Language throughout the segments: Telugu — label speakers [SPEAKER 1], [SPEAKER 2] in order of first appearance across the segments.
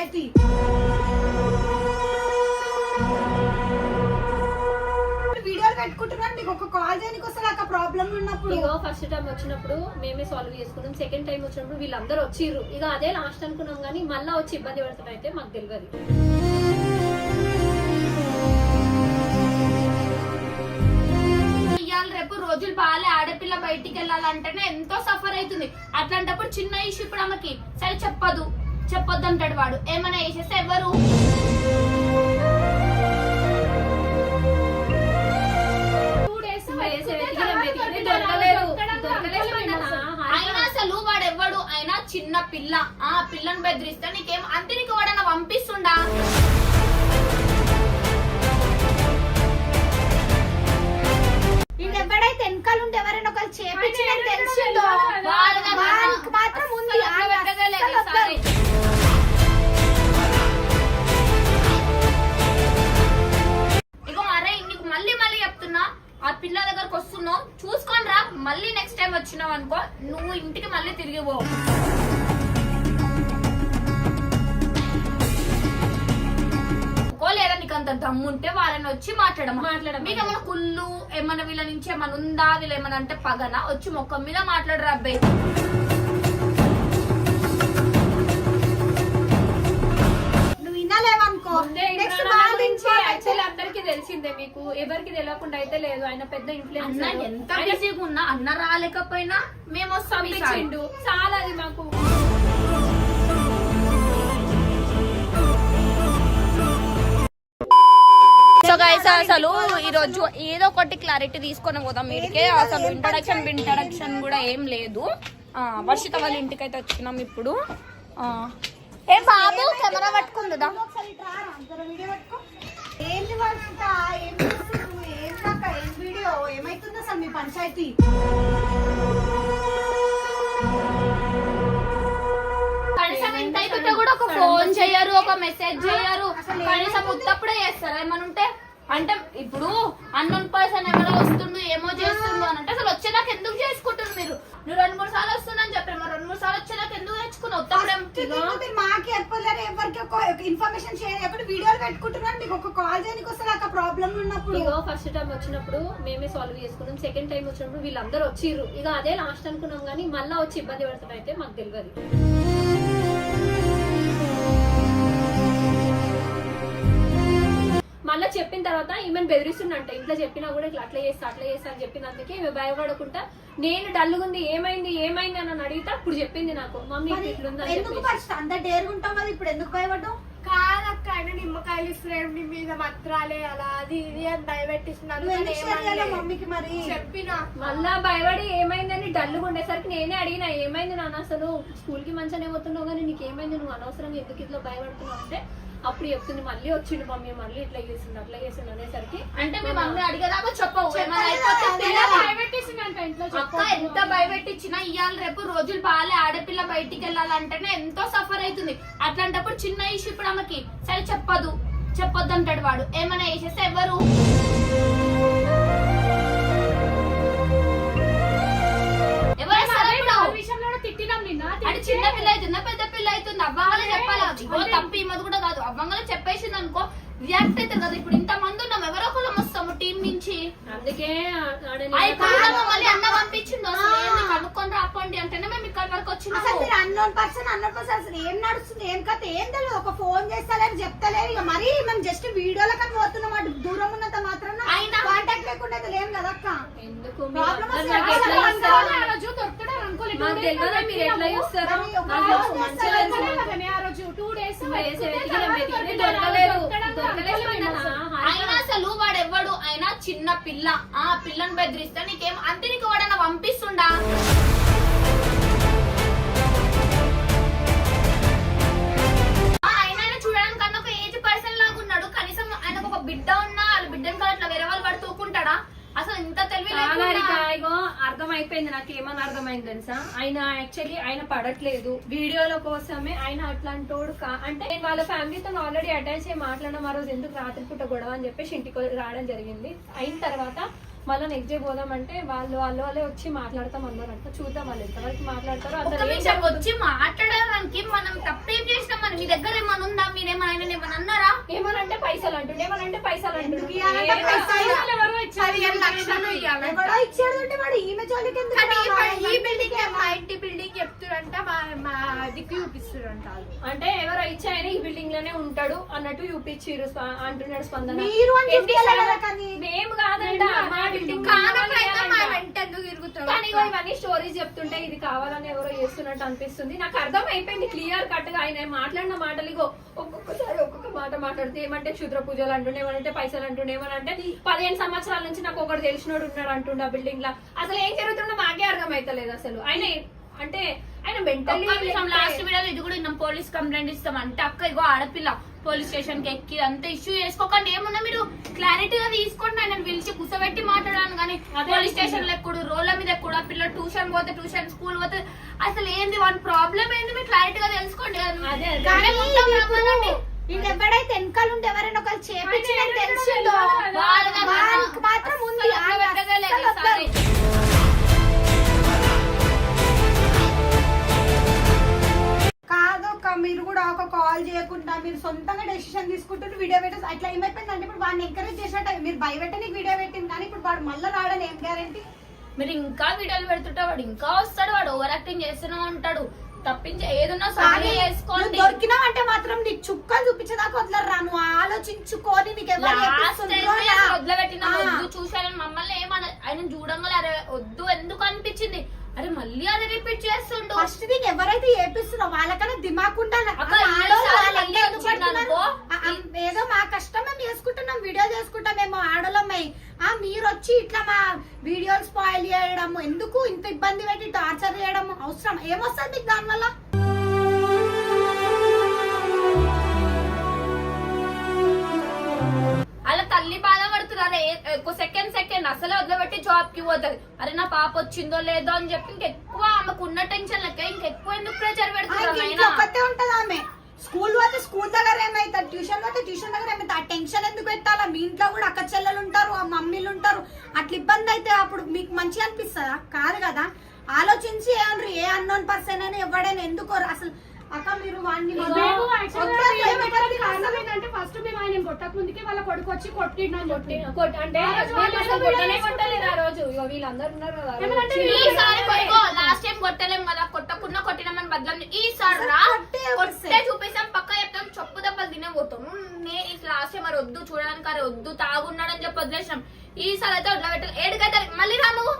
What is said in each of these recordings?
[SPEAKER 1] పంచాయతీ. వీడియోలు పెట్టుకుంటున్నాను, నీకు ఒక కాల్ చేయడానికి వస్తే నాకు ప్రాబ్లం ఉన్నప్పుడు.
[SPEAKER 2] ఇగో ఫస్ట్ టైం వచ్చినప్పుడు మేమే సాల్వ్ చేసుకున్నాం, సెకండ్ టైం వచ్చినప్పుడు వీళ్ళందరూ వచ్చిర్రు. ఇక అదే లాస్ట్ అనుకున్నాం కానీ మళ్ళా వచ్చి ఇబ్బంది పడుతున్నా అయితే మాకు తెలియదు.
[SPEAKER 3] రేపు రోజులు బాగాలే, ఆడపిల్ల బయటికి వెళ్ళాలంటేనే ఎంతో సఫర్ అవుతుంది. అట్లాంటప్పుడు చిన్న ఇష్యూ ఇప్పుడు ఆమెకి సరే చెప్పొద్దు అంటాడు వాడు. ఏమైనా వేసేస్తే ఎవరు అయినా అసలు వాడు ఎవడు అయినా చిన్న పిల్ల, ఆ పిల్లని బెదిరిస్తే నీకేం అంతే, నీకు వాడన్నా పంపిస్తుండా?
[SPEAKER 1] ఎవడైతే వెనకాల ఉండి ఎవరైనా ఒకరు చేపించిన తెలిసిందో మాత్రం ఉంది.
[SPEAKER 3] ఇగో అరే నీకు మళ్ళీ చెప్తున్నా, ఆ పిల్ల దగ్గరకు వస్తున్నావు చూసుకొని రా. మళ్ళీ నెక్స్ట్ టైం వచ్చినావు అనుకో నువ్వు ఇంటికి మళ్ళీ తిరిగి పో. లేదా నీకు అంత దమ్ముంటే వాళ్ళని వచ్చి మాట్లాడడం. మీకు ఏమైనా కుళ్ళు ఏమన్నా వీళ్ళ నుంచి ఏమైనా ఉందా, వీళ్ళు ఏమన్నా అంటే పగన వచ్చి మొక్క మీద మాట్లాడరు అబ్బాయి.
[SPEAKER 1] నువ్వు వినలేవనుకో
[SPEAKER 2] అందరికి తెలిసిందే, మీకు ఎవరికి తెలియకుండా అయితే లేదు. ఆయన పెద్ద ఇన్ఫ్లుయెన్స్.
[SPEAKER 3] ఎంత బిజీగా ఉన్నా అన్న రాలేకపోయినా మేము వస్తాం
[SPEAKER 2] చాలా అది మాకు.
[SPEAKER 3] సో గైస్ అసలు ఈ రోజు ఏదో ఒకటి క్లారిటీ తీసుకొని పోదాం మీడికే. అసలు ఇంట్రడక్షన్ కూడా ఏం లేదు. వర్షిత వాళ్ళ ఇంటికి అయితే వచ్చినాం ఇప్పుడు. ఏ బాబు కెమెరా పట్టుకుందా?
[SPEAKER 1] ఏంటి వర్షిత, ఏం చేస్తున్నావు? ఏం దాకా ఏం వీడియో ఏమైతుంది అసలు మీ పంచాయతీ?
[SPEAKER 3] కనీసం ఇంత అయిపోతే కూడా ఒక ఫోన్ చేయరు, ఒక మెసేజ్ చేయరు, కనీసం ఉత్తప్పుడే చేస్తారు. ఏమని ఉంటే అంటే ఇప్పుడు అన్నోన్ పర్సన్ ఎవరో వస్తుండు ఏమో చేస్తుండు అని అంటే అసలు వచ్చేదాకా ఎందుకు చేసుకుంటున్నారు మీరు? నువ్వు 2-3 సార్లు వస్తుందని చెప్పారు, మరి 2-3 సార్లు వచ్చేదాకా ఎందుకు తెచ్చుకున్నావు?
[SPEAKER 1] మాకు చెప్పలేరు, ఎవరికి ఒక ఇన్ఫర్మేషన్ షేర్ ఎక్కడ వీడియోలు పెట్టుకుంటున్నాను, నీకు ఒక కాల్ చేయడానికి వస్తే నాకు ప్రాబ్లం ఉన్నప్పుడు.
[SPEAKER 2] ఇగో ఫస్ట్ టైం వచ్చినప్పుడు మేమే సాల్వ్ చేసుకున్నాం, సెకండ్ టైం వచ్చినప్పుడు వీళ్ళందరూ వచ్చిర్రు. ఇక అదే లాస్ట్ అనుకున్నాం కానీ మళ్ళా వచ్చి ఇబ్బంది పడుతున్నా అయితే మాకు తెలియదు. మళ్ళీ చెప్పిన తర్వాత ఈమెను బెదిరిస్తుందంట. ఇంట్లో చెప్పినా కూడా ఇట్లా అట్లా చేస్తా అని చెప్పినందుకే ఈమె భయపడకుండా నేను డల్లుగుంది ఏమైంది అని అడిగితే అప్పుడు చెప్పింది నాకు, మమ్మీ ఇట్లుందని.
[SPEAKER 1] అంత డేర్ ఉంటాం కదా, ఇప్పుడు ఎందుకు భయపడ్డావు?
[SPEAKER 4] కాదక్క, ఆయన నిమ్మకాయలు ఇస్తున్నాడు నీ మీద మత్రాలే అలా అది ఇది అని భయపెట్టిస్తున్నాను
[SPEAKER 1] మమ్మీకి. మరి
[SPEAKER 4] చెప్పిన
[SPEAKER 2] మళ్ళా భయపడి ఏమైందని డల్లుగా ఉండేసరికి నేనే అడిగిన, ఏమైంది నాన్న, అసలు స్కూల్ కి మంచిగానే పోతున్నావు కానీ నీకేమైంది, నువ్వు అనవసరంగా ఎందుకు ఇట్లా భయపడుతున్నావు అంటే అప్పుడు చెప్తుంది. మళ్ళీ వచ్చిండు మమ్మీ, మళ్ళీ ఇట్లా చేసిండు అట్లా చేసిండు అనేసరికి
[SPEAKER 3] అంటే మీ మమ్మీ అడిగేదాకా చెప్పవు. ఎంత భయపెట్టించినా ఇవాళ రేపు రోజులు బాగాలే, ఆడపిల్ల బయటికి వెళ్ళాలంటేనే ఎంతో సఫర్ అవుతుంది. అట్లాంటప్పుడు చిన్న ఇష్యూ ఇప్పుడు ఆమెకి సరే చెప్పొద్దు అంటాడు వాడు. ఏమైనా వేసేస్తే ఎవరు చిన్న పిల్ల అవుతుందా పెద్ద పిల్ల అవుతుంది? అవ్వంగానే చెప్పాలి. తప్పి ఈమెది కూడా కాదు, అవ్వంగానే చెప్పేసింది అనుకో రియాక్ట్ అవుతుంది కదా. ఇప్పుడు ఇంత మంది ఉన్నాం, ఎవరో ఒకళ్ళు వస్తాము టీం నుంచి.
[SPEAKER 2] అందుకే
[SPEAKER 3] మళ్ళీ అన్న పంపించిండు, కనుక్కొని రాపండి అంటేనే మేము ఇక్కడ వరకు వచ్చినాము.
[SPEAKER 1] అన్నోన్ పర్సన్ అసలు ఏం నడుస్తుంది ఏం కథ ఏం తెలియదు. ఒక ఫోన్ చేస్తలేరు చెప్తలేరు. ఇక మరి మనం జస్ట్ వీడియోలో కానీ పోతున్నాం, అటు దూరం ఉన్నంత మాత్రం కాంటాక్ట్ లేకుండా ఏం కదక్క.
[SPEAKER 2] ఎందుకు
[SPEAKER 3] మీరు ఎట్లా చూస్తారు? అయినా అసలు వాడు ఎవడు అయినా చిన్న పిల్ల, ఆ పిల్లని బెదిరిస్తే నీకేం అంతే, నీకు వాడన్నా పంపిస్తుండా? ఆయన చూడడానికి అన్న ఒక ఏజ్ పర్సన్ లాగా ఉన్నాడు. కనీసం ఆయనకు ఒక బిడ్డ ఉన్నా వాళ్ళ బిడ్డను కూడా అట్లా వేరే వాళ్ళు పడి తూకుంటాడా? అసలు ఇంత తెలివి
[SPEAKER 2] అర్థమైపోయింది. నాకు ఏమని అర్థమైంది తెలుసా, ఆయన యాక్చువల్లీ ఆయన పడట్లేదు వీడియోల కోసమే. ఆయన అట్లాంటోడు అంటే వాళ్ళ ఫ్యామిలీతో ఆల్రెడీ అటాచ్ అయ్యి మాట్లాడడం, ఆ రోజు ఎందుకు రాత్రిపూట గొడవ అని చెప్పేసి ఇంటికి రావడం జరిగింది. అయిన తర్వాత మళ్ళీ నెక్స్ట్ డే పోదామంటే వాళ్ళే వచ్చి మాట్లాడతాం అన్నారంట. చూద్దాం వాళ్ళు ఎంతవరకు మాట్లాడతారో.
[SPEAKER 3] ఒక
[SPEAKER 2] అసలు
[SPEAKER 3] నిమిషం వచ్చి మాట్లాడడానికి మనం తప్పేం చేసినాం? మరి మీ దగ్గర ఏమైనా ఉందా? మీరేమైనా ఏమైనా అన్నారా?
[SPEAKER 2] ఏమనంటే పైసలు అంటుండే, ఏమనంటే పైసలు
[SPEAKER 1] ఎందుకు
[SPEAKER 2] అంటుండే.
[SPEAKER 1] ఇవ్వాలంటే పైసలు?
[SPEAKER 4] ఎవరో ఇచ్చారు, 15 లక్షలు ఇవ్వాలంట.
[SPEAKER 1] ఎవడో ఇచ్చాడు అంటే వాడు ఈమె జోలికి ఎందుకు
[SPEAKER 4] కానీ
[SPEAKER 1] రావాలి?
[SPEAKER 4] ఈ బిల్డింగ్ మా ఇంటి బిల్డింగ్ చెప్తురంట, మా దిక్కు చూపిస్తురంట.
[SPEAKER 2] అంటే ఎవరో ఇచ్చాయని ఈ బిల్డింగ్ లోనే ఉంటాడు అన్నట్టు చూపించిరు అంటున్నాడు స్పందన.
[SPEAKER 1] మీరు అని
[SPEAKER 2] ఎన్ని
[SPEAKER 1] చెప్పాలి
[SPEAKER 2] సార్లు-
[SPEAKER 1] కదా కానీ.
[SPEAKER 2] మేము కాదంట, మా బిల్డింగ్
[SPEAKER 4] కానప్పుడైతే మా వెంట ఎందుకు తిరుగుతారు?
[SPEAKER 2] కానీ ఇగో ఇవన్నీ స్టోరీస్ చెప్తుంటే ఇది కావాలని ఎవరో చేస్తున్నట్టు అనిపిస్తుంది. నాకు అర్థం అయిపోయింది క్లియర్ కట్ గా. ఆయన మాట్లాడిన మాటలు ఇగో ఒక్కొక్కసారి ఒక్కొక్క మాట మాట్లాడితే ఏమంటే క్షుద్ర పూజలు అంటుండే, ఏమంటే పైసలు అంటుండే, ఏమనంటే 15 సంవత్సరాల నుంచి నాకు ఒకటి తెలిసినోడు ఉన్నాడు అంటుండే ఆ బిల్డింగ్ లా. అసలు ఏం జరుగుతుందో మాకే అర్థం అవుతలేదు అసలు. ఆయన అంటే ఆయన మెంటల్లీ
[SPEAKER 3] లాస్ట్ వీడియోలో ఇది కూడా విన్నాం, పోలీస్ కంప్లైంట్ ఇస్తాం అంటే అక్క ఇగో ఆడపిల్ల పోలీస్ స్టేషన్ కి ఎక్కి అంత ఇష్యూ చేసుకోకండి. ఏమన్నా మీరు క్లారిటీగా తీసుకోండి. ఆయన పిలిచి కూర్చోబెట్టి మాట్లాడాను కానీ పోలీస్ స్టేషన్ లో ఎక్కుడు, రోడ్ల మీద ఎక్కుడు, ఆ పిల్ల ట్యూషన్ పోతే ట్యూషన్, స్కూల్ పోతే అసలు ఏంది వాళ్ళ ప్రాబ్లం ఏంది మీరు క్లారిటీగా తెలుసుకోండి.
[SPEAKER 1] కానీ వీళ్ళు ఎవడైతే వెనకాల ఉండి ఎవరైనా ఒకరు చేపించిన తెలిసిందో వాళ్ళకి మాత్రం ఉంది. కాదొక్క మీరు కూడా ఒక కాల్ చేయకుండా మీరు సొంతంగా డెసిషన్ తీసుకుంటారు, వీడియో పెట్టేసి అట్లా ఏమైపోయిందంటే ఇప్పుడు వాడిని ఎంకరేజ్ చేసినట్టు మీరు భయపెట్టడానికి వీడియో పెట్టింది కానీ ఇప్పుడు వాడు మళ్ళీ రావడం ఏం గ్యారెంటీ?
[SPEAKER 3] మీరు ఇంకా వీడియోలు పెడుతుంటే వాడు ఇంకా వస్తాడు, వాడు ఓవర్ యాక్టింగ్ చేస్తూనే ఉంటాడు. తప్పించి ఏదన్నా
[SPEAKER 1] కానీ
[SPEAKER 3] సారీ చేసుకోండి.
[SPEAKER 1] నువ్వు దొరికినావంటే మాత్రం నీకు చుక్కలు చూపించేదాకా వదలరా. నువ్వు ఆలోచించుకొని నీకు ఎవరు చేపిస్తుండ్రో లా.
[SPEAKER 3] వదిలిపెట్టిన వద్దు చూసానని మమ్మల్ని ఏమన్నా ఆయన చూడంగా అరే వద్దు ఎందుకు అనిపించింది. అరే మళ్ళీ అది రిపీట్ చేస్తుండు.
[SPEAKER 1] ఫస్ట్ థింగ్ ఎవరైతే ఏపిస్తున్నారో వాళ్ళకన్నా దిమాగ్ ఉండాలి.
[SPEAKER 3] అక్క,
[SPEAKER 1] ఆడోళ్ళు
[SPEAKER 3] ఈసారి
[SPEAKER 1] వాళ్ళు
[SPEAKER 3] మళ్ళీ
[SPEAKER 1] ఎందుకు
[SPEAKER 3] వచ్చింది
[SPEAKER 1] పడుతున్నారు?
[SPEAKER 3] అనుకో.
[SPEAKER 1] ఏదో మా కష్టం మేము చేసుకుంటున్నాం, వీడియో చేసుకుంటాం, మేము ఆడోళ్ళమై మీరు వచ్చి ఇట్లా మా వీడియోలు స్పాయిల్ చేయడం ఎందుకు? ఇంత ఇబ్బంది పెట్టి టార్చర్ చేయడం అవసరం? ఏమొస్తుంది మీకు దానివల్ల?
[SPEAKER 3] అలా తల్లి బాధపడుతున్నారు. ఎక్కువ సెకండ్ అసలే వదిలిపెట్టి జాబ్ కి పోతుంది. అరే నా పాప వచ్చిందో లేదో అని చెప్పి ఇంకెక్కువ ఆమెకు ఉన్న టెన్షన్ లెక్క ఇంకెక్కువ ఎందుకు ప్రెషర్ పెడుతున్నారు?
[SPEAKER 1] ఇంట్లో ఒక్కతే ఉంటది ఆమె. స్కూల్ పోతే స్కూల్ దగ్గర ఏమైతుంది, ట్యూషన్ పోతే ట్యూషన్ దగ్గర ఏమైతుంది. ఆ టెన్షన్ ఎందుకు పెట్టాలా? మీ ఇంట్లో కూడా అక్క చెల్లెలు ఉంటారు, ఆ మమ్మీలు ఉంటారు. అట్లా ఇబ్బంది అయితే అప్పుడు మీకు మంచిగా అనిపిస్తుందా? కాదు కదా. ఆలోచించి ఏమన్నారు ఏ అన్నోన్ పర్సన్ అని ఎవడైనా ఎందుకు అసలు అక్క మీరు వాడిని
[SPEAKER 4] ఏంటంటే ఫస్ట్ మేము ఆయన కొట్టక ముందుకే వాళ్ళ కొడుకు వచ్చి కొట్టిండని చెప్పి
[SPEAKER 2] అంటే కొట్టలేదు ఆ రోజు. ఇగో వీళ్ళందరూ ఉన్నారు కదా ఆ రోజు.
[SPEAKER 3] ఈసారి లాస్ట్ టైం కొట్టలేం కదా, కొట్టకుండా కొట్టినామని బదలం. ఈసారి రా కొట్టే చూపిస్తాం, పక్క చెప్తాం, చెప్పు దెబ్బలు తినే పోతాం. లాస్ట్ టైం మరి వద్దు చూడడానికి, అరే వద్దు తాగున్నాడని చెప్పి వదిలేసినాం. ఈసారి అయితే వదిలిపెట్టాలి. ఏడుకైతే మళ్ళీ రా, నువ్వు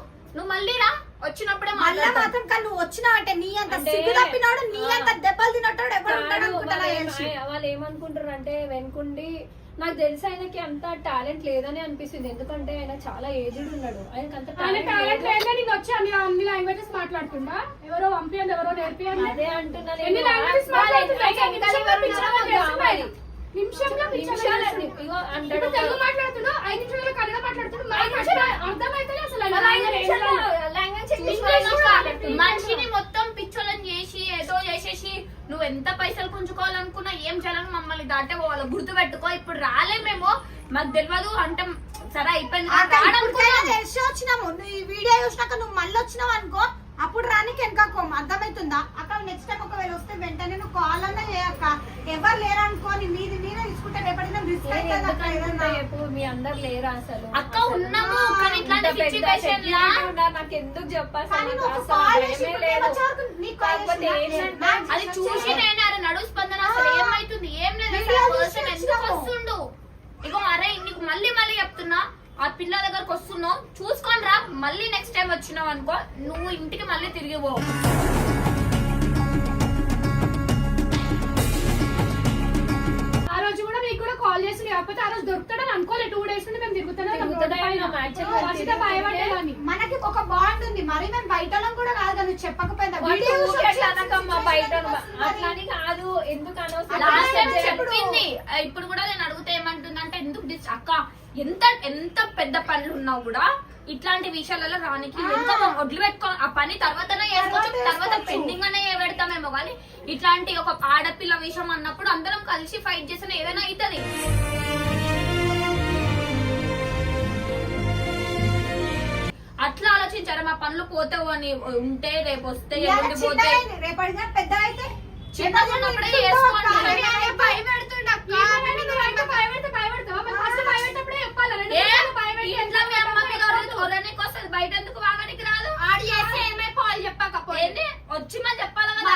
[SPEAKER 3] మళ్ళీ రా. వచ్చినప్పుడే
[SPEAKER 1] మళ్ళా మాత్రం కానీ నువ్వు వచ్చినావంటే నీ అంత సిగ్గు తప్పినాడు, నీ అంత దెబ్బలు తినట్టాడు ఎవరు ఉంటాడు అనుకుంటా.
[SPEAKER 2] వాళ్ళు ఏమనుకుంటారు అంటే వెనుకుండి నాకు తెలిసి ఆయనకి అంత టాలెంట్ లేదని అనిపిస్తుంది. ఎందుకంటే ఆయన చాలా ఏజ్డ్ ఉన్నాడు, ఆయనకి అంత టాలెంట్
[SPEAKER 4] నేను వచ్చి అన్ని లాంగ్వేజెస్ మాట్లాడుతుందా? ఎవరో పంపియండి, ఎవరో నేర్పియండి.
[SPEAKER 2] అదే అంటున్నా
[SPEAKER 4] ఎన్ని
[SPEAKER 2] నేను.
[SPEAKER 4] languages మాట్లాడుతుందా? నిమిషంలో
[SPEAKER 2] ఇగో అంటాడు
[SPEAKER 4] తెలుగు మాట్లాడుతున్నా, 5 నిమిషాలు కన్నడ మాట్లాడుతున్నా, అర్థమైతే అసలు
[SPEAKER 3] మనిషిని మొత్తం పిచ్చోళ్ళని చేసి ఏదో చేసేసి నువ్వు ఎంత పైసలు పుంజుకోవాలనుకున్నా ఏం చేయాలని మమ్మల్ని దాటే పోవాలి. గుర్తు పెట్టుకో. ఇప్పుడు రాలేమేమో మాకు తెలియదు అంటే సరే అయిపోయింది.
[SPEAKER 1] తెలిసి వచ్చినాము. నువ్వు ఈ వీడియో చూసినాక నువ్వు మళ్ళీ వచ్చినావు అనుకో, అప్పుడు రానికి వెనకో. అర్థమవుతుందా? అక్కడ నెక్స్ట్ టైం ఒకవేళ వస్తే వెంటనే నువ్వు కాల్ అన్నా చేయక్క. ఎవరు లేరనుకో నీది నేనే తీసుకుంటా. రేపటి
[SPEAKER 2] మీ అందరు లేరా అసలు?
[SPEAKER 3] అక్క ఉన్నాము కానీ ఇట్లాంటి సిచ్యువేషన్ లా
[SPEAKER 2] నాకు ఎందుకు చెప్పాలి?
[SPEAKER 3] అది చూసి నేను అరే నడు స్పందన అసలు ఏమైతుంది ఏం లేదు పర్సన్ ఎందుకు వస్తుండు. ఇగో అరే నీకు మళ్ళీ చెప్తున్నా, ఆ పిల్ల దగ్గరకు వస్తున్నావు చూసుకొని రా. మళ్ళీ నెక్స్ట్ టైం వచ్చినావు అనుకో నువ్వు ఇంటికి మళ్ళీ తిరిగి పో.
[SPEAKER 4] ఆ రోజు కూడా నీకు కూడా కాల్ చేసి కాకపోతే ఆ రోజు దొరుకుతాడని అనుకోలే. 2 days నుండి మేము తిరుగుతున్నాం.
[SPEAKER 1] మనకి ఒక బాండ్ ఉంది. మరి మేము బయట కూడా కాదు, నువ్వు చెప్పకపోయినా
[SPEAKER 2] బయట అట్లాని కాదు. ఎందుకు
[SPEAKER 3] లాస్ట్ టైం చెప్పింది. ఇప్పుడు కూడా నేను అడుగుతా ఏమంటుందంటే ఎందుకు అక్క ఎంత పెద్ద పనులు ఉన్నా కూడా ఇట్లాంటి విషయాలలో రానికి ఎంత వదిలిపెట్టుకో. ఆ పని తర్వాతనే చేసుకోవచ్చు, తర్వాత పెండింగ్ అనే పెడతామేమో కానీ ఇట్లాంటి ఒక ఆడపిల్ల విషయం అన్నప్పుడు అందరం కలిసి ఫైట్ చేసిన ఏదైనా అవుతుంది. మా పనులు పోతావు అని ఉంటే రేపు వస్తే
[SPEAKER 1] ఇవాళ
[SPEAKER 3] ఎల్లుండి
[SPEAKER 1] చిన్న
[SPEAKER 3] పోతే
[SPEAKER 1] అయింది, రేపటిగా పెద్ద అయితే
[SPEAKER 3] చిన్నగా ఉన్నప్పుడే చేసుకోండి. ఏ, ఇంట్లో మీ అమ్మకి ఒరనికి వస్తుంది, బయట ఎందుకు వాగనికి రాదు? ఏంది? వచ్చి మనం చెప్పాలి కదా.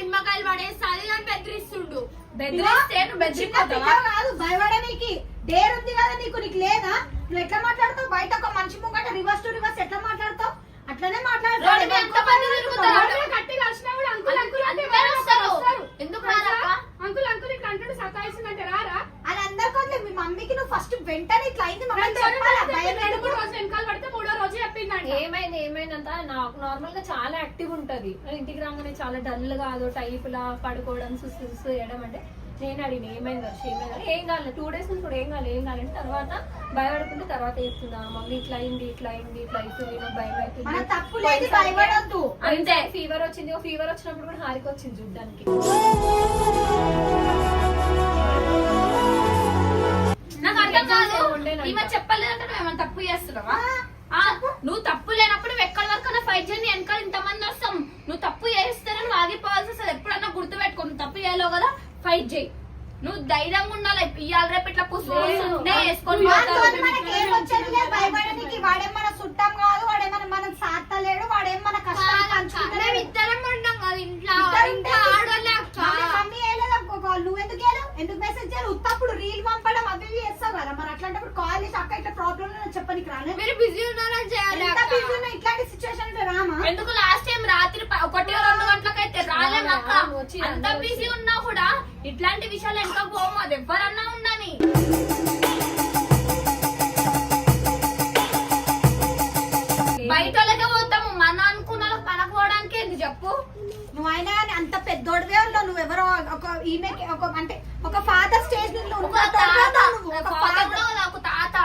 [SPEAKER 4] నిమ్మకాయలు పడేస్తాది అని బెదిరిస్తుండు.
[SPEAKER 3] బెదిరిస్తే నువ్వు
[SPEAKER 1] చిన్న
[SPEAKER 3] బెదిరిపోతావా?
[SPEAKER 1] పిల్ల కాదు భయపడనీకి డేర్ ఉంది కదా నీకు లేదా? నువ్వు ఎట్లా మాట్లాడతావు? బయట ఒక మనిషి ముంగట రివర్స్ టు రివర్స్ ఎట్లా మాట్లాడతావు? అట్లనే
[SPEAKER 3] రోడ్డు మీద ఎంతమంది తిరుగుతారు?
[SPEAKER 4] గట్టి కలిసినా కూడా అంకుల్ అంకుల్ అంటే
[SPEAKER 3] అందరూ వస్తారు. ఎందుకు రారక్క?
[SPEAKER 4] అంకుల్ అంకుల్ ఇట్లా అంటాడు సతాయిస్తుందంటే రారా?
[SPEAKER 1] అది అందరికీ వదిలే. మీ మమ్మీకి నువ్వు ఫస్ట్ వెంటనే ఇట్లా అయింది మమ్మల్ని చెప్పాలా? భయం
[SPEAKER 4] రెండు
[SPEAKER 1] ఎందుకు?
[SPEAKER 4] రోజు వెనకాల పడితే మూడో రోజు చెప్పిందండి.
[SPEAKER 2] ఏమైందంట నాకు నార్మల్ గా చాలా యాక్టివ్ ఉంటది. ఇంటికి రాగానే చాలా డల్ గా అదో టైప్ లా పడుకోవడం సుసు చేయడం. అంటే నేను అడిగిన ఏమైంది ఏం కాలేదు 2 days నుంచి కూడా ఏం కాలేదు. తర్వాత భయపడుకుంటే తర్వాత చెప్తుందా మమ్మీ ఇట్లా అయింది ఇట్లా అవుతుంది నాకు భయం
[SPEAKER 1] మన
[SPEAKER 2] అవుతుంది.
[SPEAKER 1] తప్పు లేదు, భయపడొద్దు.
[SPEAKER 2] అంతే ఫీవర్ వచ్చింది. ఫీవర్ వచ్చినప్పుడు కూడా హారిక వచ్చింది చూడ్డానికి.
[SPEAKER 3] నాకు అర్థం కాదు. ఈమె చెప్పలేదంటే నువ్వు ఏమైనా తప్పు చేస్తున్నావా? నువ్వు తప్పు లేనప్పుడు నువ్వు ఎక్కడి వరకు ఫైట్ చేయండి. వెనకాల ఇంతమంది వస్తాం. నువ్వు తప్పు చేస్తేనే నువ్వు ఆగిపోవాల్సి వస్తుంది. ఎప్పుడన్నా గుర్తు పెట్టుకో. నువ్వు తప్పు చేయలేవు కదా, ఫైట్ చేయి. నువ్వు ధైర్యంగా ఉండాలి. ఇవాళ రేపు ఇట్లా పుస్తకం వేసుకొని
[SPEAKER 1] వాడితో మనకి ఏం వచ్చేది లేదు భయపడనీకి. వాడేం మన చుట్టం కాదు, వాడేమన్నా మనం సాత్తలేడు, వాడేం మన కష్టాలు పంచుకుంటలేడు.
[SPEAKER 4] ఇద్దరం ఉంటాం కదా ఇంట్లో.
[SPEAKER 1] ఇంట్లో ఆడోళ్ళే అక్క. మమ్మీ వేయలేదు అనుకో, నువ్వు ఎందుకు వేయలేవు? ఎందుకు మెసేజ్ చేయాలి? ఉత్తప్పుడు రీల్ పంపడం అవి ఇవి చేస్తావు కదా. మరి అట్లాంటప్పుడు కాల్ చేసి అక్క ఇట్లా ప్రాబ్లం చెప్పనికి రాలేదు.
[SPEAKER 4] మీరు బిజీ ఉన్నారని చేయాలి
[SPEAKER 1] ఎంత
[SPEAKER 4] అక్క.
[SPEAKER 1] బిజీ ఉన్నా ఇట్లాంటి సిచ్యువేషన్ రామా?
[SPEAKER 3] ఎందుకు లాస్ట్ టైం రాత్రి 1-2 గంటలకైతే రాలేము అక్క.
[SPEAKER 2] వచ్చి
[SPEAKER 3] అంత బిజీ ఉన్నా కూడా ఇట్లాంటి విషయాలు ఎంత పోము. అది ఎవరన్నా ఉండని. బయట వాళ్ళకే పోతాము. మన అనుకున్న వాళ్ళకి పనకపోవడానికి ఏంది చెప్పు?
[SPEAKER 1] నువ్వు అయినా కానీ అంత పెద్దోడివే ఉన్నావు. నువ్వెవరో ఒక ఈమెకి ఒక అంటే ఒక ఫాదర్ స్టేజ్ నుంచి
[SPEAKER 3] ఒక
[SPEAKER 1] ఉన్నట్టు
[SPEAKER 3] తాత,
[SPEAKER 1] నువ్వు.
[SPEAKER 3] ఒక
[SPEAKER 1] ఒక
[SPEAKER 3] father
[SPEAKER 1] father.
[SPEAKER 3] కూడా కాదు, ఒక తాత.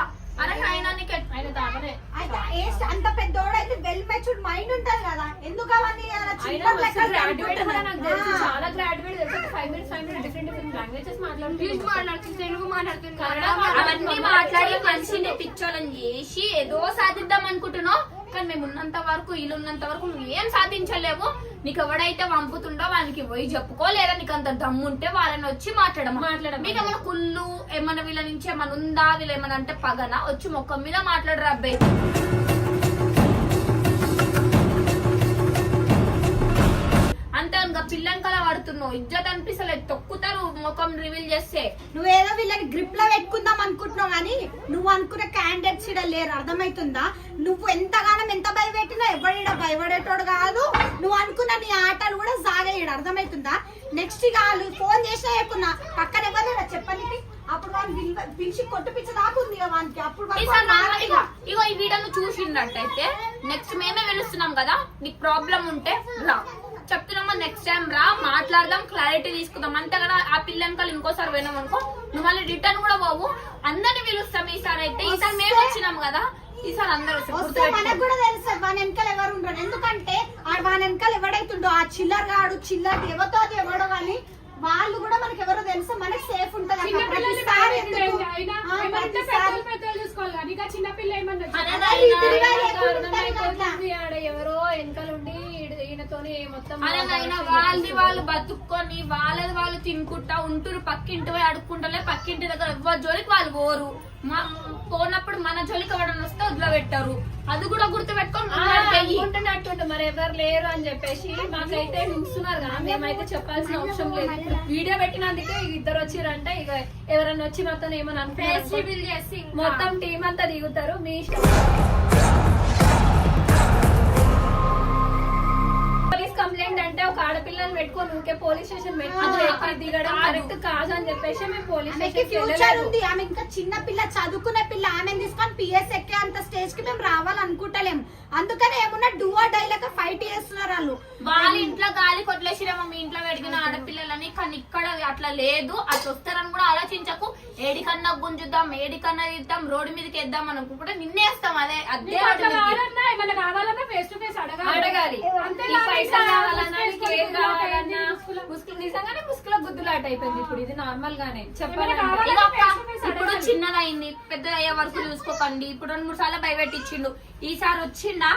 [SPEAKER 3] అరే ఆయన నీకు
[SPEAKER 2] ఆయన తాగనే
[SPEAKER 1] అయితే అంత పెద్దోడు అయితే వెల్ మెచ్యూర్డ్ మైండ్ ఉంటది కదా. ఎందుకు అవన్నీ అలా
[SPEAKER 2] ఆయన
[SPEAKER 1] చిల్లర లెక్కలు
[SPEAKER 2] గ్రాడ్యుయేట్ కూడా నాకు తెలుసు.
[SPEAKER 1] ఆ.
[SPEAKER 2] చాలా గ్రాడ్యుయేట్ తెలుసు. 5 minutes డిఫరెంట్ లాంగ్వేజెస్
[SPEAKER 4] ఇంగ్లీష్
[SPEAKER 2] మాట్లాడుతుంది.
[SPEAKER 4] మాట్లాడుతుంది, తెలుగు మాట్లాడుతుంది,
[SPEAKER 2] కన్నడ
[SPEAKER 3] అవన్నీ మాట్లాడి మనిషిని పిచ్చోళ్ళని చేసి ఏదో సాధిద్దాం అనుకుంటున్నావు. కానీ మేము ఉన్నంత వరకు ఇల్లు ఉన్నంత వరకు నువ్వు ఏం సాధించలేవు. నీకు ఎవడైతే పంపుతుండో వాళ్ళకి పోయి చెప్పుకో. లేదా నీకు అంత దమ్ముంటే వాళ్ళని వచ్చి మాట్లాడడం. మీకు ఏమైనా కుళ్ళు ఏమైనా వీళ్ళ నుంచి ఏమైనా ఉందా? వీళ్ళు ఏమైనా అంటే పగన వచ్చి ముఖం మీద మాట్లాడరు అబ్బాయి. అంతే ఇంకా పిల్లంకలా పడుతున్నావు. ఇజ్జత్ అనిపిస్తలేదు. తొక్కుతారు ముఖం రివీల్ చేస్తే.
[SPEAKER 1] నువ్వేదో వీళ్ళని గ్రిప్ లో పెట్టుకుందాం అనుకుంటున్నావు కానీ నువ్వు అనుకున్న క్యాండిడేట్స్ ఇక్కడ లేరు. అర్థమవుతుందా? నువ్వు ఎంతగానో ఎంత భయపెట్టినా ఎవడ భయపడేటోడు కాదు. నువ్వు అనుకున్న నీ ఆటలు కూడా సాగేయడు. అర్థమవుతుందా? నెక్స్ట్ ఇక వాళ్ళు ఫోన్ చేసినా చెప్పున్నా పక్కన ఎవరు చెప్పనికి. అప్పుడు వాళ్ళు పిలిచి కొట్టిపించదాకా ఉంది ఇక వానికి. అప్పుడు
[SPEAKER 3] ఇగో ఈ వీడియోను చూసిండట్టయితే నెక్స్ట్ మేమే వెలుస్తున్నాం కదా. నీకు ప్రాబ్లం ఉంటే రా చెప్తున్నామా. నెక్స్ట్ టైం రా, మాట్లాడదాం, క్లారిటీ తీసుకుందాం. అంతే కదా. ఆ పిల్లలకి ఇంకోసారి పోయినాం అనుకో నువ్వు మళ్ళీ రిటర్న్ కూడా పోవు. అందరిని పిలుస్తాం. ఈసారి అయితే ఈసారి మేము వచ్చినాం కదా. ఈసారి అందరూ
[SPEAKER 1] మనకు కూడా తెలుసు వాని వెనకాల ఎవరు ఉండరు. ఎందుకంటే వాని వెనకాల ఎవడైతుండో ఆ చిల్లర్ గాడు చిల్లర్ ఎవరితో అది ఎవడో కానీ వాళ్ళు కూడా మనకి ఎవరో తెలుసు. మనకి సేఫ్ ఉంటది.
[SPEAKER 4] చిన్నపిల్ల ఏమన్నా
[SPEAKER 2] ఎవరో వెనకాల ఉండి ఈయనతోనే మొత్తం
[SPEAKER 3] వాళ్ళది వాళ్ళు బతుక్కొని వాళ్ళది వాళ్ళు తినుకుంటా ఉంటురు. పక్కింటి పోయి అడుక్కుంటలే. పక్కింటి దగ్గర ఎవరి జోలికి వాళ్ళు పోరు. పోనప్పుడు మన జోలికి ఎవడన్నా వస్తే వదిలిపెట్టారు. అది కూడా గుర్తు
[SPEAKER 2] పెట్టుకుంటున్నట్టు మరి ఎవరు లేరు అని చెప్పేసి మాకైతే చూస్తున్నారు కదా. మేమైతే చెప్పాల్సిన అవసరం లేదు. వీడియో పెట్టినందుకే ఇద్దరు వచ్చిరంటే ఇక ఎవరన్నా వచ్చి మొత్తం ఏమని అనుకుంటారు. మొత్తం టీం అంతా దిగుతారు. మీ ఇష్టం. పోలీస్ కంప్లైంట్ అంటే ఒక ఆడపిల్లని పెట్టుకొని ఊకే పోలీస్ స్టేషన్ పెట్టుకుని దిగడం కరెక్ట్ కాదు అని చెప్పేసి మేము పోలీస్
[SPEAKER 1] ఫ్యూచర్ ఉంది. ఆమె ఇంకా చిన్న పిల్ల, చదువుకునే పిల్ల. ఆమెను తీసుకొని పిఎస్ ఎక్కే అంత స్టేజ్ కి మేము రావాలనుకుంటలేము. అందుకనే ఏమన్నా డూ ఆర్ డై లెక్క ఫైట్ చేస్తున్నారు వాళ్ళు.
[SPEAKER 3] వాళ్ళ ఇంట్లో గాలి కొట్లేసిరేమో మీ ఇంట్లో పెరిగిన ఆడపిల్లలని. కానీ ఇక్కడ అట్లా లేదు. అట్లా వస్తారని కూడా ఆలోచించకు. ఏడికన్నా గుంజుద్దాం, ఏడికన్నా ఇద్దాం, రోడ్డు మీదకి వేద్దాం అనుకుంటే నిన్నేస్తాం. అదే
[SPEAKER 4] ఏమైనా కావాలన్నా ఫేస్ టు ఫేస్
[SPEAKER 2] అడగాలి. పైసలు కావాలన్నా ఏం కావాలన్నా నిజంగా అనగానే ముసుగుల గుద్దులాట అయిపోయింది. ఇప్పుడు ఇది నార్మల్ గానే చెప్పాలంటే
[SPEAKER 3] ఇక అక్క, ఇప్పుడు చిన్నదైంది, పెద్ద అయ్యే వరకు చూసుకోకండి. ఇప్పుడు 2-3 సార్లు భయపెట్టించిండు. ఈసారి వచ్చిండా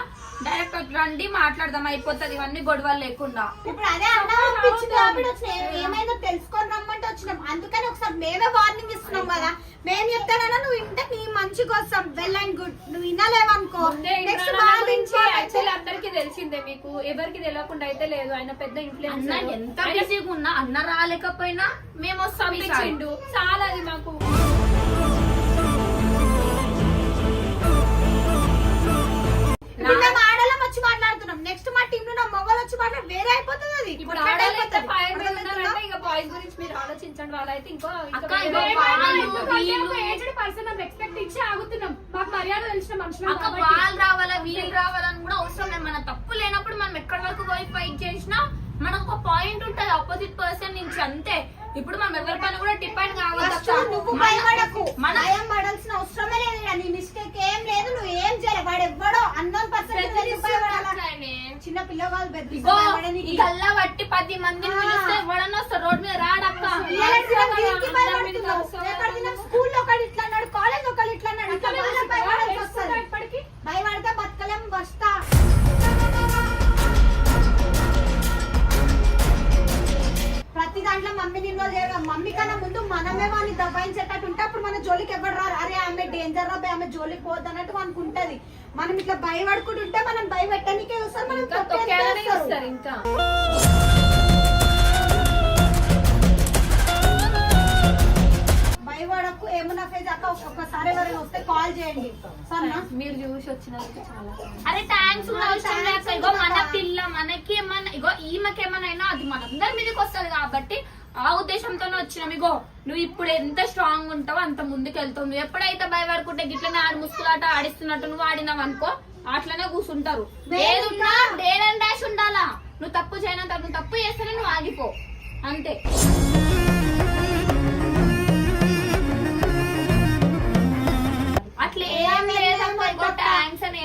[SPEAKER 3] డైరెక్ట్ రండి మాట్లాడదాం, అయిపోతుంది ఇవన్నీ గొడవలు లేకుండా.
[SPEAKER 1] ఇప్పుడు అదే అనిపించింది కాబట్టి వచ్చినాం. ఏమైనా తెలుసుకొని రమ్మంటే వచ్చినాం. అందుకని ఒకసారి మేమే వార్నింగ్ ఇస్తున్నాం కదా. మేము చెప్తానన్నా నువ్వు ఇంటే నీ మంచి కోసం వెల్ అండ్ గుడ్. నువ్వు వినలేవనుకో నెక్స్ట్
[SPEAKER 2] యాక్చువల్లీ అందరికి తెలిసిందే, మీకు ఎవరికి తెలియకుండా అయితే లేదు. ఆయన పెద్ద ఇన్ఫ్లుయెన్స్.
[SPEAKER 3] అన్న ఎంత బిజీగా ఉన్నా అన్న రాలేకపోయినా మేము వస్తాం.
[SPEAKER 2] ఇచ్చిండు చాలా, అది మాకు
[SPEAKER 1] మేము ఆడలం వచ్చి మాట్లాడుతున్నాం. నెక్స్ట్ మా టీం లో మొగలు వచ్చి మాట్లాడి వేరే అయిపోతుంది. అది
[SPEAKER 2] ఇప్పుడు ఆడాలంటే ఇక బాయ్స్ గురించి మీరు ఆలోచించండి. వాళ్ళైతే ఇంకో
[SPEAKER 3] అక్క, ఇగో వాళ్ళు
[SPEAKER 4] ఏజ్డ్ పర్సన్ రెస్పెక్ట్ ఇచ్చి ఆగుతున్నాం. మాకు మర్యాద తెలిసిన మనుషులు
[SPEAKER 3] అక్క, వాళ్ళు రావాలా వీళ్ళు రావాలని కూడా అవసరం లేదు. మన తప్పు లేనప్పుడు మనం ఎక్కడి వరకు పోయి ఫైట్ చేసినా మనకు ఒక పాయింట్ ఉంటది ఆపోజిట్ పర్సన్ నుంచి, అంతే. ఇప్పుడు మనం ఎవరి పని కూడా డిపెండ్ కావచ్చు.
[SPEAKER 1] నువ్వు భయపడకు, భయం పడాల్సిన అవసరమే లేదు. నీ మిస్టేక్ ఏం లేదు, నువ్వు ఏం చేయలేదు. వాడు ఎవ్వడో అన్నోన్ పర్సన్ చిన్న పిల్లవాళ్ళు
[SPEAKER 3] గల్లా బట్టి 10 మందిని పిలిస్తే ఎవడన్నా వస్తారు, రోడ్ మీద రాడక్క.
[SPEAKER 1] స్కూల్లో ఒకటి ఇట్లా అన్నాడు, కాలేజ్ ఒకటి ఇట్లా అన్నాడు. భయపడితే బతకలేం వస్తా. ప్రతి దాంట్లో మమ్మీని ఇన్వాల్వ్ చేయడం. మమ్మీ కన్నా ముందు మనమే వాడిని దబాయించేటట్టు ఉంటే అప్పుడు మన జోలికి ఎవరు రారు. అరే ఆమె డేంజర్ రా, ఆమె జోలికి పోద్దు అన్నట్టు మనకు ఉంటది. మనం ఇట్లా భయపడుకుంటుంటే మనం భయపెట్టడానికే వస్తారు, మనం
[SPEAKER 2] వస్తారు. ఇంకా
[SPEAKER 1] భయపడకు. ఏమన్నా ఫేజ్ అక్క ఒక్కసారి ఎవరైనా వస్తే కాల్ చేయండి సరేనా.
[SPEAKER 2] మీరు చూసి వచ్చినందుకు చాలా
[SPEAKER 3] అరే థ్యాంక్స్ కూడా అవసరం లేదు. ఇగో మన పిల్ల మనకి ఏమన్నా, ఇగో ఈమెకేమన్నా అది మనందరి మీదకి వస్తుంది కాబట్టి ఆ ఉద్దేశంతోనే వచ్చినాం. ఇగో నువ్వు ఇప్పుడు ఎంత స్ట్రాంగ్ ఉంటావో అంత ముందుకు వెళ్తావు. నువ్వు ఎప్పుడైతే భయపడుకుంటే గిట్లనే ఆడి ముసుగులాట ఆడిస్తున్నట్టు నువ్వు ఆడినావు అనుకో, అట్లనే కూర్చుంటారు. ఏదున్నా డేర్ అండ్ డాష్ ఉండాలా. నువ్వు తప్పు చేయనంత, నువ్వు తప్పు చేస్తేనే నువ్వు ఆగిపో, అంతే. అట్లా ఏం లేదమ్మా, థ్యాంక్స్ అని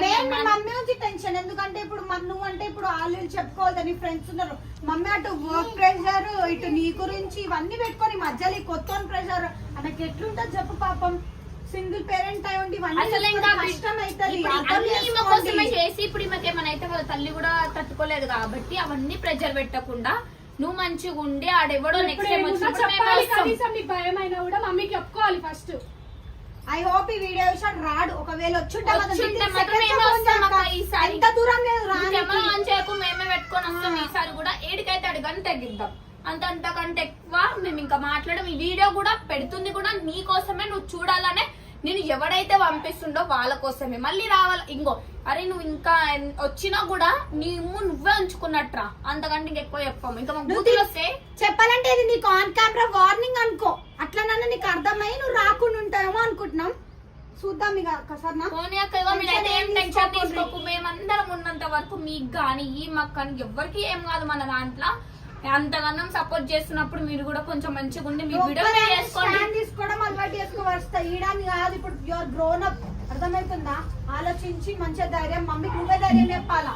[SPEAKER 1] మమ్మీ వచ్చి టెన్షన్. ఎందుకంటే ఇప్పుడు నువ్వు అంటే ఇప్పుడు వాళ్ళు చెప్పుకోవాలి, నీ ఫ్రెండ్స్ ఉన్నారు. మమ్మీ అటు వర్క్ ప్రెషర్, ఇటు నీ గురించి ఇవన్నీ పెట్టుకొని మధ్యలో ఈ కొత్త ప్రెషర్ ఆమెకి ఎట్లుంటది చెప్పు. పాపం సింగిల్ పేరెంట్ అయి ఉండి
[SPEAKER 3] అసలు ఇంకా
[SPEAKER 1] కష్టం అవుతుంది.
[SPEAKER 3] ఈమె కోసమే చేసి ఇప్పుడు ఈమెకి ఏమైనా అయితే వాళ్ళ తల్లి కూడా తట్టుకోలేదు కాబట్టి అవన్నీ ప్రెషర్ పెట్టకుండా నువ్వు మంచిగా ఉండి ఆడెవడో నెక్స్ట్ టైం వచ్చినప్పుడు
[SPEAKER 4] భయం అయినా కూడా మమ్మీకి చెప్పుకోవాలి ఫస్ట్.
[SPEAKER 1] ఐ హోప్ ఈ వీడియో విషయం రాడు. ఒకవేళ వచ్చుంటే
[SPEAKER 3] ఈసారి
[SPEAKER 1] దూరం లేదు
[SPEAKER 3] చేయకు, మేమే పెట్టుకొని వస్తాం. ఈసారి కూడా ఏడికైతే అడుగని తగ్గిద్దాం. అంతకంటే ఎక్కువ మేము ఇంకా మాట్లాడడం. ఈ వీడియో కూడా పెడుతుంది కూడా నీ కోసమే, నువ్వు చూడాలనే. నేను ఎవడైతే పంపిస్తుండో వాళ్ళ కోసమే మళ్ళీ రావాలి. ఇంకో అరే నువ్వు ఇంకా వచ్చినా కూడా నువ్వే ఉంచుకున్నట్రా, అంతకంటే ఇంకెక్కువ చెప్పాము. ఇంకా బూతులు వస్తే
[SPEAKER 1] చెప్పాలంటే ఇది నీకు ఆన్ కెమెరా వార్నింగ్ అనుకో. అట్లా నన్ను నీకు అర్థమయ్యి నువ్వు రాకుండా ఉంటావేమో అనుకుంటున్నాం. చూద్దాం ఇక ఒక్కసారి.
[SPEAKER 3] పోనీ అక్క, మీరైతే ఏం టెన్షన్ తీసుకోకు. మేమందరం ఉన్నంత వరకు మీకు గాని ఈ మక్కని ఎవ్వరికి ఏం కాదు. మన దాంట్లో అంతగానం సపోర్ట్ చేస్తున్నప్పుడు మీరు కూడా కొంచెం మంచిగా ఉండి మీ వీడియో
[SPEAKER 1] తీసుకోవడం అలవాటు చేసుకోవస్తా. ఈడాన్ని కాదు, ఇప్పుడు యువర్ గ్రోన్ అప్. అర్థమవుతుందా? ఆలోచించి మంచిగా ధైర్యం. మమ్మీకి నువ్వే ధైర్యం చెప్పాలా.